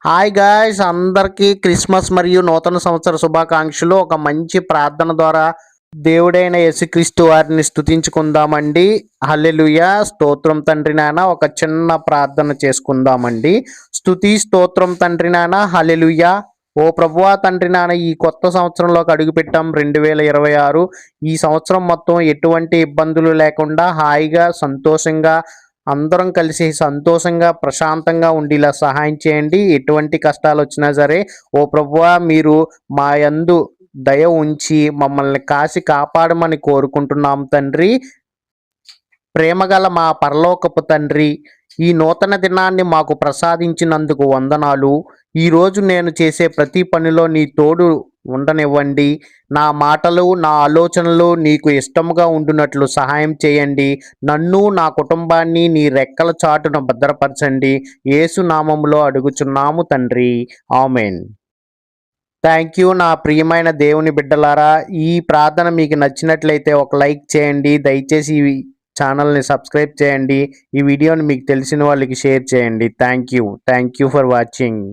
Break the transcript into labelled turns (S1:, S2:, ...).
S1: Hi guys, అందరికీ Christmas మరియు నూతన సంవత్సర శుభాకాంక్షలు. ఒక మంచి ప్రార్థన ద్వారా దేవుడైన యేసుక్రీస్తు వారిని స్తుతించుకుందామండి. హల్లెలూయా, స్తోత్రం తండ్రి నాన్న. ఒక చిన్న ప్రార్థన చేసుకుందామండి. స్తుతి స్తోత్రం తండ్రి నాన్న. హల్లెలూయా. ఓ ప్రభువా తండ్రి నాన్న, ఈ కొత్త సంవత్సరంలోకి అడుగుపెట్టాం 2026. ఈ సంవత్సరం మొత్తం ఎటువంటి ఇబ్బందులు లేకుండా హాయిగా సంతోషంగా అందరం కలిసి సంతోషంగా ప్రశాంతంగా ఉండేలా సహాయం చేయండి. ఎటువంటి కష్టాలు వచ్చినా సరే ఓ ప్రభువా, మీరు మా యందు దయ ఉంచి మమ్మల్ని కాసి కాపాడమని కోరుకుంటున్నాం తండ్రి. ప్రేమగల మా పరలోకపు తండ్రి, ఈ నూతన దినాన్ని మాకు ప్రసాదించినందుకు వందనాలు. ఈరోజు నేను చేసే ప్రతి పనిలో నీ తోడు ఉండనివ్వండి. నా మాటలు, నా ఆలోచనలు నీకు ఇష్టముగా ఉండునట్లు సహాయం చేయండి. నన్ను, నా కుటుంబాన్ని నీ రెక్కల చాటున భద్రపరచండి. యేసు నామములో అడుగుచున్నాము తండ్రి, ఆమెన్. థ్యాంక్ యూ నా ప్రియమైన దేవుని బిడ్డలారా. ఈ ప్రార్థన మీకు నచ్చినట్లయితే ఒక లైక్ చేయండి. దయచేసి ఈ ఛానల్ని సబ్స్క్రైబ్ చేయండి. ఈ వీడియోని మీకు తెలిసిన వాళ్ళకి షేర్ చేయండి. Thank you for watching.